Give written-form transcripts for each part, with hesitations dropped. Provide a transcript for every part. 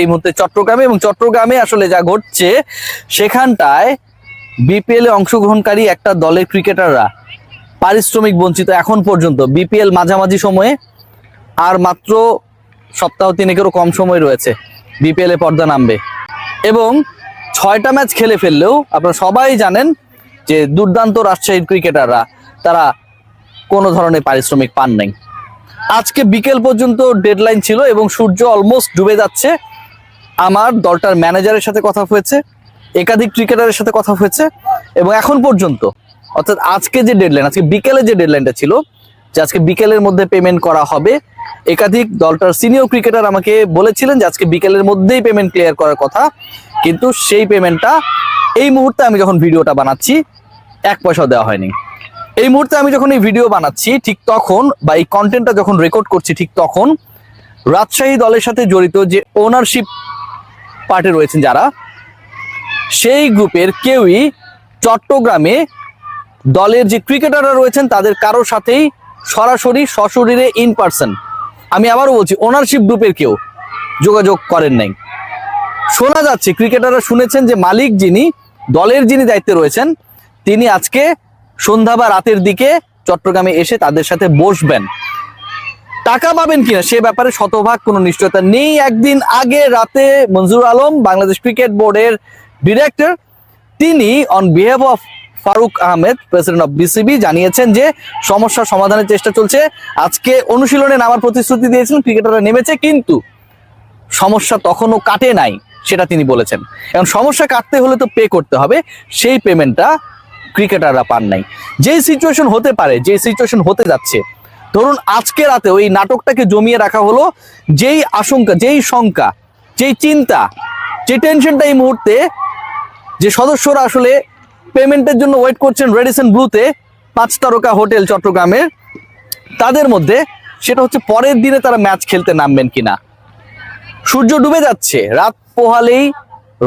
এই মুহূর্তে চট্টগ্রামে, এবং চট্টগ্রামে আসলে যা ঘটছে সেখানটায় বিপিএল এ অংশগ্রহণকারী একটা দলের ক্রিকেটাররা পারিশ্রমিক বঞ্চিত এখন পর্যন্ত। বিপিএল মাঝামাঝি সময়ে আর মাত্র সপ্তাহ তিনেকেরও কম সময় রয়েছে বিপিএল এ পর্দা নামবে, এবং 6টা ম্যাচ খেলে ফেললেও আপনারা সবাই জানেন যে দুর্দান্ত রাজশাহীর ক্রিকেটাররা তারা কোনো ধরনের পারিশ্রমিক পান নাই। আজকে বিকেল পর্যন্ত ডেডলাইন ছিল এবং সূর্য অলমোস্ট ডুবে যাচ্ছে। আমার দলটার ম্যানেজারের সাথে কথা হয়েছে, একাধিক ক্রিকেটারের সাথে কথা হয়েছে, এবং এখন পর্যন্ত অর্থাৎ আজকে যে ডেডলাইন, আজকে বিকেলে যে ডেডলাইনটা ছিল যে আজকে বিকেলের মধ্যে পেমেন্ট করা হবে, একাধিক দলটার সিনিয়র ক্রিকেটার আমাকে বলেছিলেন যে আজকে বিকেলের মধ্যেই পেমেন্ট ক্লিয়ার করার কথা, কিন্তু সেই পেমেন্টটা এই মুহূর্তে আমি যখন ভিডিওটা বানাচ্ছি 1 পয়সাও দেওয়া হয়নি। এই মুহূর্তে আমি যখন এই ভিডিও বানাচ্ছি ঠিক তখন, বা এই কন্টেন্টটা যখন রেকর্ড করছি ঠিক তখন রাজশাহী দলের সাথে জড়িত যে ওনারশিপ পার্টে রয়েছেন যারা, সেই গ্রুপের কেউই চট্টগ্রামে দলের যে ক্রিকেটাররা রয়েছেন তাদের কারোর সাথেই সরাসরি সশরীরে ইন পার্সন, আমি আবারও বলছি ওনারশিপ গ্রুপের কেউ যোগাযোগ করেন নাই। শোনা যাচ্ছে ক্রিকেটাররা শুনেছেন যে মালিক যিনি, দলের যিনি দায়িত্বে রয়েছেন, তিনি আজকে সন্ধ্যা বা রাতের দিকে চট্টগ্রামে এসে তাদের সাথে বসবেন। টাকা পাবেন কিনা সে ব্যাপারে শতভাগ কোনো নিশ্চয়তা নেই। একদিন আগে রাতে মঞ্জুর আলম, বাংলাদেশ ক্রিকেট বোর্ডের ডিরেক্টর, তিনি on behalf of Faruque Ahmed, president of BCB, জানিয়েছেন যে সমস্যার সমাধানের চেষ্টা চলছে। আজকে অনুশীলনে নামার প্রতিশ্রুতি দিয়েছিলেন, ক্রিকেটাররা নেমেছে, কিন্তু সমস্যা তখনও কাটে নাই সেটা তিনি বলেছেন। এখন সমস্যা কাটতে হলে তো পে করতে হবে, সেই পেমেন্টটা ক্রিকেটাররা পান নাই। যেই সিচুয়েশন হতে পারে, যেই সিচুয়েশন হতে যাচ্ছে, ধরুন আজকে রাতে ওই নাটকটাকে জমিয়ে রাখা হলো, যেই আশঙ্কা, যেই শঙ্কা, যেই চিন্তা, যে টেনশনটা এই মুহূর্তে যে সদস্যরা আসলে পেমেন্টের জন্য ওয়েট করছেন রেডিসন ব্লুতে 5 তারকা হোটেল চট্টগ্রামের, তাদের মধ্যে সেটা হচ্ছে পরের দিনে তারা ম্যাচ খেলতে নামবেন কিনা। সূর্য ডুবে যাচ্ছে, রাত পোহালেই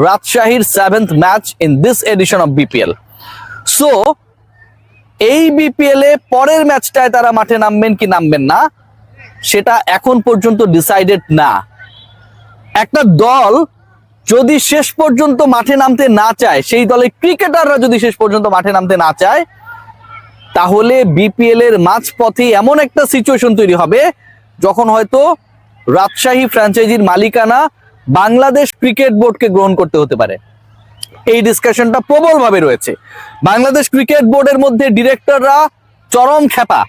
রাজশাহীর 7th match in this edition of BPL. So এই বিপিএল এ পরের ম্যাচটায় তারা মাঠে নামবেন কি নামবেন না সেটা এখন পর্যন্ত ডিসাইডেড না। একটা দল যদি শেষ পর্যন্ত মাঠে নামতে না চায়, সেই দলের ক্রিকেটাররা যদি শেষ পর্যন্ত মাঠে নামতে না চায়, তাহলে বিপিএল এর মাঝপথে এমন একটা সিচুয়েশন তৈরি হবে যখন হয়তো রাজশাহী ফ্র্যাঞ্চাইজির মালিকানা বাংলাদেশ ক্রিকেট বোর্ডকে গ্রহণ করতে হতে পারে। এই ডিসকাশনটা প্রবলভাবে রয়েছে। বাংলাদেশ ক্রিকেট বোর্ডের মধ্যে ডিরেক্টররা চরম খেপা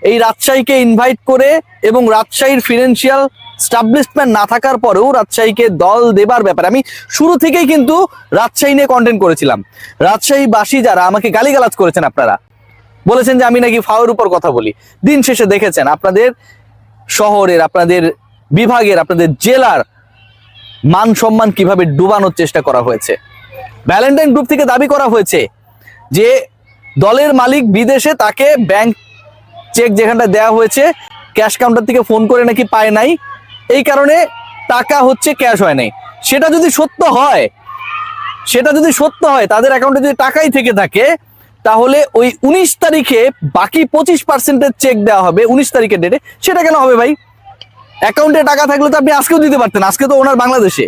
এই রাজশাহীকে ইনভাইট করে, এবং রাজশাহীর ফিনান্সিয়াল স্টাবলিশমেন্ট না থাকার পরেও রাজশাহীকে দল দেবার ব্যাপারে আমি শুরু থেকেই কিন্তু রাজশাহী নিয়ে কন্টেন্ট করেছিলাম। রাজশাহীবাসী যারা আমাকে গালিগালাজ করেছেন, আপনারা বলেছেন যে আমি নাকি ফাউর উপর কথা বলি, দিন শেষে দেখেছেন আপনাদের শহরের, আপনাদের বিভাগের, আপনাদের জেলার মান সম্মান কিভাবে ডুবানোর চেষ্টা করা হয়েছে। ভ্যালেন্টাইন গ্রুপ থেকে দাবি করা হয়েছে যে দলের মালিক বিদেশে, তাকে ব্যাংক চেক যেখানটা দেওয়া হয়েছে ক্যাশ কাউন্টার থেকে ফোন করে নাকি পায় নাই, এই কারণে টাকা হচ্ছে ক্যাশ হয় নাই। সেটা যদি সত্য হয়, তাদের অ্যাকাউন্টে যদি টাকাই থেকে থাকে, তাহলে ওই 19 তারিখে বাকি 25% চেক দেওয়া হবে 19 তারিখের ডেটে। সেটা কেন হবে ভাই? অ্যাকাউন্টে টাকা থাকলে তো আপনি আজকেও দিতে পারতেন। আজকে তো ওনার বাংলাদেশে,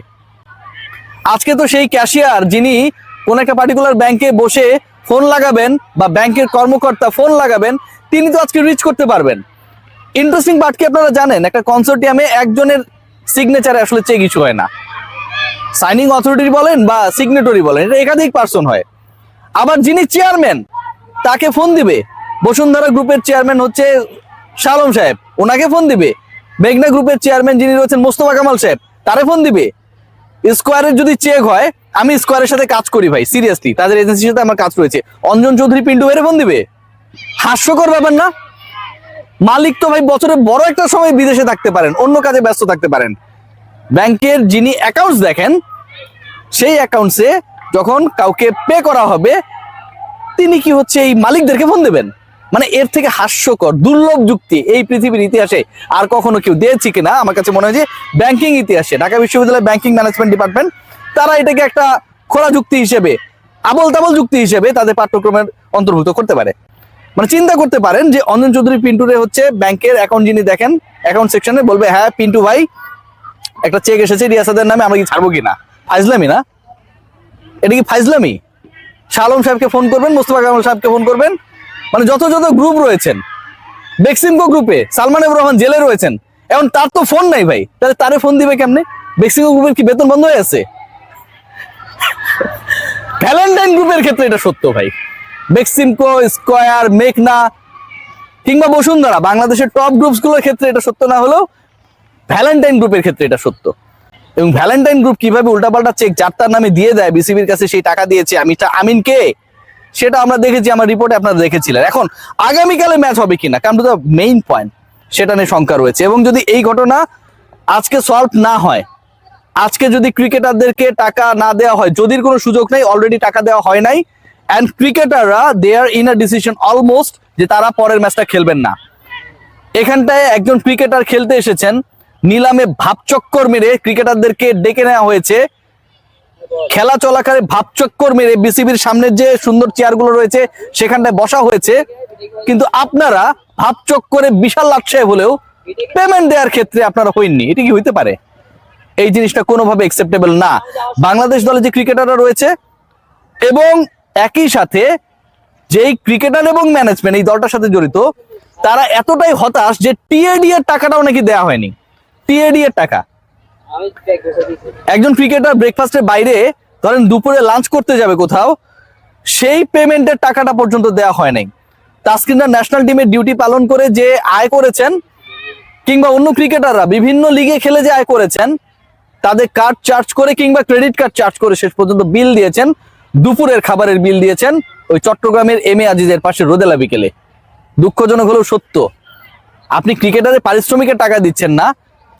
আজকে তো সেই ক্যাশিয়ার যিনি কোন একটা পার্টিকুলার ব্যাংকে বসে ফোন লাগাবেন, বা ব্যাংকের কর্মকর্তা ফোন লাগাবেন, তিনি তো আজকে রিচ করতে পারবেন। ইন্টারেস্টিং পার্ট কি আপনারা জানেন? একটা কনসোর্টিয়ামে একজনের সিগনেচারে আসলে চেক ইস্যু হয় না। সাইনিং অথরিটি বলেন বা সিগনেটরি বলেন, এটা একাধিক পার্সন হয়। আবার যিনি চেয়ারম্যান তাকে ফোন দিবে, বসুন্ধরা গ্রুপের চেয়ারম্যান হচ্ছে শালম সাহেব, ওনাকে ফোন দিবে। মেঘনা গ্রুপের চেয়ারম্যান যিনি রয়েছেন মোস্তফা কামাল সাহেব, তারে ফোন দিবে। স্কোয়ারের যদি চেক হয়, আমি স্কোয়ারের সাথে কাজ করি ভাই, সিরিয়াসলি তাদের এজেন্সির সাথে আমার কাজ রয়েছে, অঞ্জন চৌধুরী পিন্টু এর ফোন দিবে? হাস্যকর ব্যাপার না? মালিক তো ভাই বছরে বড় একটা সময় বিদেশে থাকতে পারেন, অন্য কাজে ব্যস্ত থাকতে পারেন। ব্যাংকের যিনি অ্যাকাউন্টস দেখেন, সেই অ্যাকাউন্টসে যখন কাউকে পে করা হবে, তিনি কি হচ্ছে এই মালিকদেরকে ফোন দেবেন? মানে এর থেকে হাস্যকর দুর্লভ যুক্তি এই পৃথিবীর ইতিহাসে আর কখনো কেউ দিয়েছে কিনা আমার কাছে মনে হয় যে ব্যাংকিং ইতিহাসে ঢাকা বিশ্ববিদ্যালয়ের ব্যাংকিং ম্যানেজমেন্ট ডিপার্টমেন্ট, তারা এটাকে একটা খোলা যুক্তি হিসেবে, আবল তাবল যুক্তি হিসেবে তাদের পাঠ্যক্রমের অন্তর্ভুক্ত করতে পারে। মানে চিন্তা করতে পারেন যে অঞ্জন চৌধুরী পিন্টুরে হচ্ছে ব্যাংকের অ্যাকাউন্ট যিনি দেখেন, অ্যাকাউন্ট সেকশনে বলবে, হ্যাঁ পিন্টু ভাই একটা চেক এসেছে রিয়াসাদের নামে, আমরা কি ছাড়বো কিনা? ফাইজলামি না? এটা কি ফাইজলামি? শাহ আলম সাহেবকে ফোন করবেন, মোস্তফা কামাল সাহেবকে ফোন করবেন, মানে যত যত গ্রুপ রয়েছেন, বেক্সিমকো গ্রুপে সালমান এফ রহমান জেলে রয়েছেন, এখন তার তো ফোন নাই ভাই, তাহলে তারে ফোন দিবে কেমনে? বেক্সিমকো গ্রুপের কি বেতন বন্ধ হয়ে আছে? ভ্যালেন্টাইন গ্রুপের ক্ষেত্রে এটা সত্য ভাই। বেক্সিমকো, স্কয়ার, মেঘনা কিংবা বসুন্ধরা, বাংলাদেশের টপ গ্রুপস গুলোর ক্ষেত্রে এটা সত্য না হলেও ভ্যালেন্টাইন গ্রুপের ক্ষেত্রে এটা সত্য। এবং ভ্যালেন্টাইন গ্রুপ কিভাবে উল্টাপাল্টা চেক যার তার নামে দিয়ে দেয়, বিসিবির কাছে সেই টাকা দিয়েছে আমিনকে, সেটা আমরা দেখেছি, আমার রিপোর্টে আপনারা দেখেছিলেন। এখন আগামীকালে ম্যাচ হবে কিনা, কারণ টু দ্য মেইন পয়েন্ট, সেটা নিয়ে শঙ্কা রয়েছে। এবং যদি এই ঘটনা আজকে সলভ না হয়, আজকে যদি ক্রিকেটারদেরকে টাকা না দেওয়া হয়, যদি কোনো সুযোগ নেই, অলরেডি টাকা দেওয়া হয় নাই, অ্যান্ড ক্রিকেটাররা দে আর ইন আ ডিসিশন অলমোস্ট যে তারা পরের ম্যাচটা খেলবেন না। এখানটায় একজন ক্রিকেটার খেলতে এসেছেন, নিলামে ভাবচক্কর মেরে ক্রিকেটারদেরকে ডেকে নেওয়া হয়েছে, খেলা চলাকালে ভাবচক্কর মেরে বিসিবির সামনের যে সুন্দর চেয়ারগুলো রয়েছে সেখানটায় বসা হয়েছে, কিন্তু আপনারা ভাবচক্করে বিশাল লাটসাহেব হলেও পেমেন্ট দেওয়ার ক্ষেত্রে আপনারা হইননি। এটা কি হইতে পারে? এই জিনিসটা কোনোভাবে অ্যাকসেপ্টেবল না। বাংলাদেশ দলে যে ক্রিকেটাররা রয়েছে এবং একই সাথে যেই ক্রিকেটার এবং ম্যানেজমেন্ট এই দলটার সাথে জড়িত, তারা এতটাই হতাশ যে টিএডি এর টাকাটাও নাকি দেওয়া হয়নি। টিএডি এর টাকা, একজন ক্রিকেটার ব্রেকফাস্টের বাইরে ধরেন দুপুরে লাঞ্চ করতে যাবে কোথাও, সেই পেমেন্টের টাকাটা পর্যন্ত দেওয়া হয় নাই। তাসকিনরা ন্যাশনাল টিমের ডিউটি পালন করে যে আয় করেছেন, কিংবা অন্য ক্রিকেটাররা বিভিন্ন লিগে খেলে যে আয় করেছেন, তাদের কার্ড চার্জ করে কিংবা ক্রেডিট কার্ড চার্জ করে শেষ পর্যন্ত বিল দিয়েছেন, দুপুরের খাবারের বিল দিয়েছেন ওই চট্টগ্রামের এম এ আজিজের পাশে রোদেলা বিকেলে। দুঃখজনক হলেও সত্য, আপনি ক্রিকেটারের পারিশ্রমিকের টাকা দিচ্ছেন না,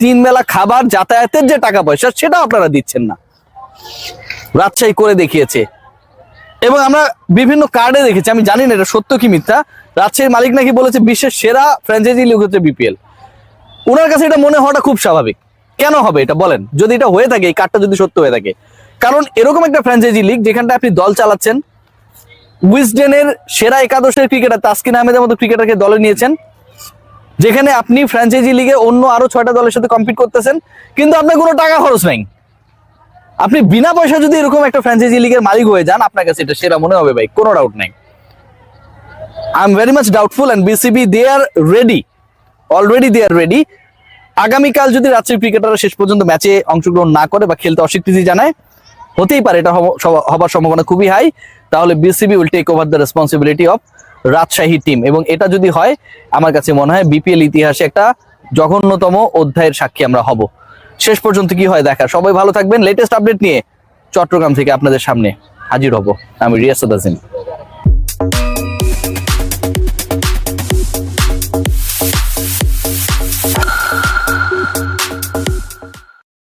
3 বেলা খাবার যাতায়াতের যে টাকা পয়সা সেটাও আপনারা দিচ্ছেন না। রাজশাহী করে দেখিয়েছে, এবং আমরা বিভিন্ন কার্ডে দেখেছি, আমি জানি না এটা সত্য কি মিথ্যা, রাজশাহীর মালিক নাকি বলেছে বিশ্বের সেরা ফ্র্যাঞ্চাইজি লিগ হচ্ছে বিপিএল। ওনার কাছে এটা মনে হওয়াটা খুব স্বাভাবিক। কেন হবে এটা বলেন, যদি এটা হয়ে থাকে, এই কার্ডটা যদি সত্য হয়ে থাকে? কারণ এরকম একটা ফ্র্যাঞ্চাইজি লিগ যেখানটা আপনি দল চালাচ্ছেন, উইজডেনের সেরা একাদশের ক্রিকেটার তাসকিন আহমেদের মতো ক্রিকেটারকে দলে নিয়েছেন, যেখানে আপনি ফ্র্যাঞ্চাইজি লিগে অন্য আরো 6টা দলের সাথে কম্পিট করতেছেন, কিন্তু আপনার কোনো টাকা খরচ নাই। আপনি বিনা পয়সা যদি এরকম একটা ফ্র্যাঞ্চাইজি লিগের মালিক হয়ে যান, আপনার কাছে এটা সেরা মনে হবে ভাই, কোনো ডাউট নাই। I am very much doubtful, and BCB they are ready, already they are ready. আগামীকাল যদি রাজশাহী ক্রিকেটাররা শেষ পর্যন্ত ম্যাচে অংশগ্রহণ না করে বা খেলতে অস্বীকৃতি জানায়, হতেই পারে, এটা হবার সম্ভাবনা খুবই হাই, তাহলে BCB will take over the responsibility of Rajshahi team. এবং এটা যদি হয়, আমার কাছে মনে হয় বিপিএল ইতিহাসে একটা জঘন্যতম অধ্যায়ের সাক্ষী আমরা হব। শেষ পর্যন্ত কি হয় দেখা। সবাই ভালো থাকবেন। লেটেস্ট আপডেট নিয়ে চট্টগ্রাম থেকে আপনাদের সামনে হাজির হব। আমি রিয়াসাদ আজিম।